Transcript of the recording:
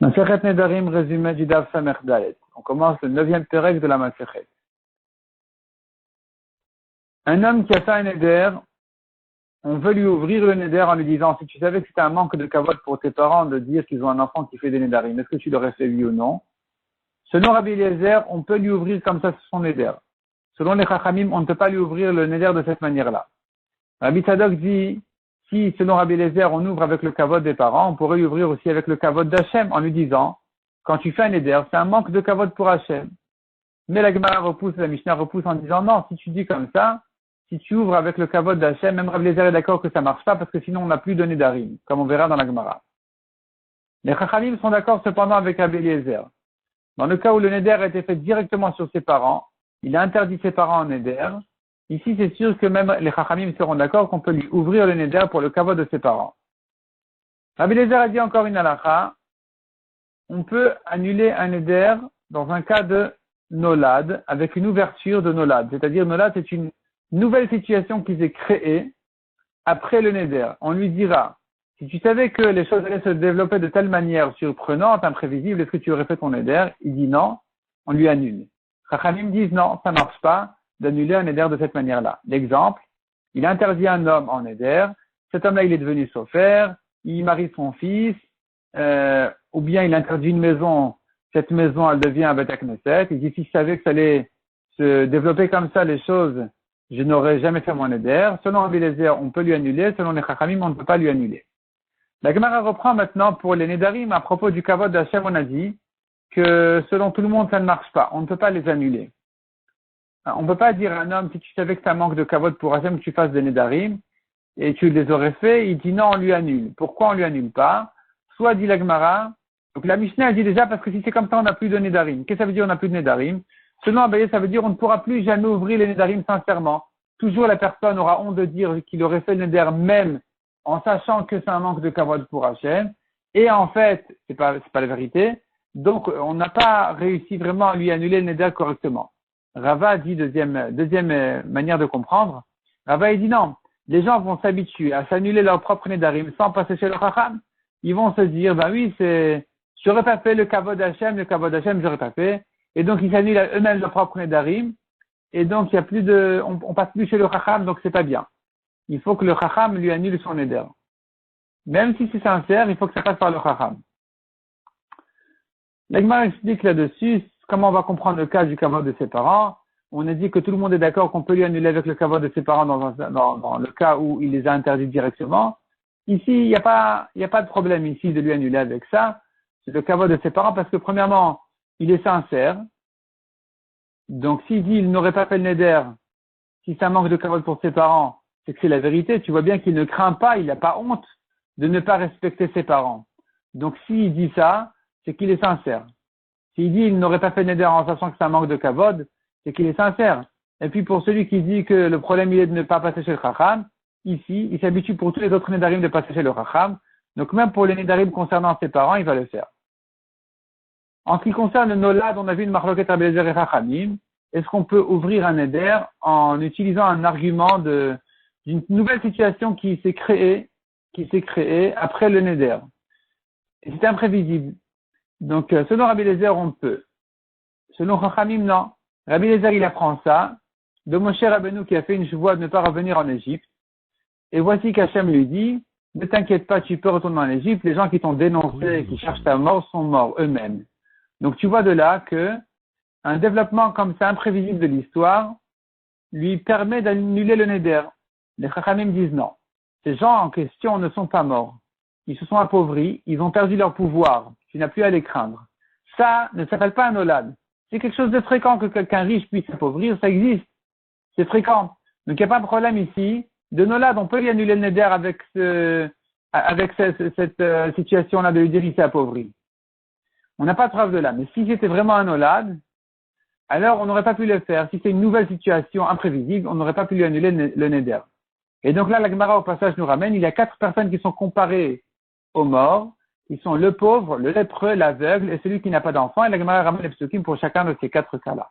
Masechet Nedarim, résumé du Daf Samer Dalet. On commence le 9e pérec de la Masechet. Un homme qui a fait un neder, on veut lui ouvrir le neder en lui disant, si tu savais que c'était un manque de kavod pour tes parents de dire qu'ils ont un enfant qui fait des nedarim, est-ce que tu l'aurais fait oui ou non? Selon Rabbi Eliezer, on peut lui ouvrir comme ça son neder. Selon les Chachamim, on ne peut pas lui ouvrir le neder de cette manière-là. Rabbi Tzadok dit, si selon Rabbi Eliezer, on ouvre avec le kavod des parents, on pourrait lui ouvrir aussi avec le kavod d'Hachem en lui disant, quand tu fais un neder, c'est un manque de kavod pour Hachem. Mais la Gemara repousse, la Mishnah repousse en disant, non, si tu dis comme ça, si tu ouvres avec le kavod d'Hachem, même Rabbi Eliezer est d'accord que ça marche pas parce que sinon on n'a plus de nedarim, comme on verra dans la Gemara. Les Chachamim sont d'accord cependant avec Rabbi Eliezer. Dans le cas où le neder a été fait directement sur ses parents, il a interdit ses parents en neder. Ici, c'est sûr que même les Chachamim seront d'accord qu'on peut lui ouvrir le neder pour le kavod de ses parents. Rabbi Eliezer a dit encore une halakha, on peut annuler un neder dans un cas de nolad, avec une ouverture de nolad. C'est-à-dire, nolad, c'est une nouvelle situation qui s'est créée après le neder. On lui dira, si tu savais que les choses allaient se développer de telle manière surprenante, imprévisible, est-ce que tu aurais fait ton neder? Il dit non, on lui annule. Chachamim disent non, ça marche pas d'annuler un neder de cette manière-là. L'exemple, il interdit un homme en neder, cet homme-là il est devenu sofer, il marie son fils, ou bien il interdit une maison, cette maison elle devient un Bet HaKnesset, il dit si je savais que ça allait se développer comme ça les choses, je n'aurais jamais fait mon neder. Selon Rabbi Eliezer, on peut lui annuler, selon les Chachamim, on ne peut pas lui annuler. La Gemara reprend maintenant pour les nedarim à propos du kavod d'Hachem, on a dit que selon tout le monde ça ne marche pas, on ne peut pas les annuler. On ne peut pas dire à un homme, si tu savais que ça manque de kavod pour Hachem, que tu fasses des nedarim, et tu les aurais fait, il dit non, on lui annule. Pourquoi on lui annule pas? Soit dit la Gemara, donc la Mishnah dit déjà parce que si c'est comme ça, on n'a plus de nedarim. Qu'est-ce que ça veut dire on n'a plus de nedarim? Selon Abaye, ça veut dire on ne pourra plus jamais ouvrir les nedarim sincèrement. Toujours la personne aura honte de dire qu'il aurait fait le neder même en sachant que c'est un manque de kavod pour Hachem. Et en fait, c'est pas la vérité. Donc, on n'a pas réussi vraiment à lui annuler le neder correctement. Rava dit deuxième manière de comprendre. Rava dit non. Les gens vont s'habituer à s'annuler leur propre nedarim sans passer chez le chacham. Ils vont se dire, ben oui, j'aurais pas fait le kavod Hachem, j'aurais pas fait. Et donc, ils s'annulent eux-mêmes leur propre nedarim. Et donc, il y a plus on passe plus chez le chacham, donc c'est pas bien. Il faut que le chacham lui annule son neder. Même si c'est sincère, il faut que ça passe par le chacham. L'Agmar explique là-dessus comment on va comprendre le cas du kavod de ses parents. On a dit que tout le monde est d'accord qu'on peut lui annuler avec le kavod de ses parents dans le cas où il les a interdits directement. Ici, il n'y a pas de problème ici de lui annuler avec ça. C'est le kavod de ses parents parce que premièrement, il est sincère. Donc, s'il dit il n'aurait pas fait le neder, si ça manque de kavod pour ses parents, c'est que c'est la vérité. Tu vois bien qu'il ne craint pas, il n'a pas honte de ne pas respecter ses parents. Donc, s'il dit ça, c'est qu'il est sincère. S'il dit il n'aurait pas fait neder en sachant que c'est un manque de kavod, c'est qu'il est sincère. Et puis, pour celui qui dit que le problème il est de ne pas passer chez le chacham, ici, il s'habitue pour tous les autres nedarim de passer chez le chacham. Donc, même pour les nedarim concernant ses parents, il va le faire. En ce qui concerne le nolad, on a vu une marloquette Rabbi Eliezer et Chachamim. Est-ce qu'on peut ouvrir un neder en utilisant un argument d'une nouvelle situation qui s'est créée après le neder? Et c'est imprévisible. Donc, selon Rabbi Eliezer, on peut. Selon Chachamim, non. Rabbi Eliezer, il apprend ça de Moshe Rabbeinu qui a fait une chevoie de ne pas revenir en Égypte. Et voici qu'Hachem lui dit, ne t'inquiète pas, tu peux retourner en Égypte. Les gens qui t'ont dénoncé, qui cherchent ta mort, sont morts eux-mêmes. Donc, tu vois de là que un développement comme ça, imprévisible de l'histoire, lui permet d'annuler le neder. Les Chachamim disent non. Ces gens en question ne sont pas morts. Ils se sont appauvris, ils ont perdu leur pouvoir. Tu n'as plus à les craindre. Ça ne s'appelle pas un nolad. C'est quelque chose de fréquent que quelqu'un riche puisse s'appauvrir, ça existe. C'est fréquent. Donc, il n'y a pas de problème ici. De nolad, on peut lui annuler le neder avec cette situation-là de lui dire qu'il s'est appauvri. On n'a pas de preuve de là. Mais si c'était vraiment un nolad, alors on n'aurait pas pu le faire. Si c'est une nouvelle situation imprévisible, on n'aurait pas pu lui annuler le neder. Et donc là, la Gemara au passage nous ramène, il y a 4 personnes qui sont comparées aux morts. Ils sont le pauvre, le lépreux, l'aveugle et celui qui n'a pas d'enfant. Et la Gemara ramène les psukim pour chacun de ces 4 cas-là.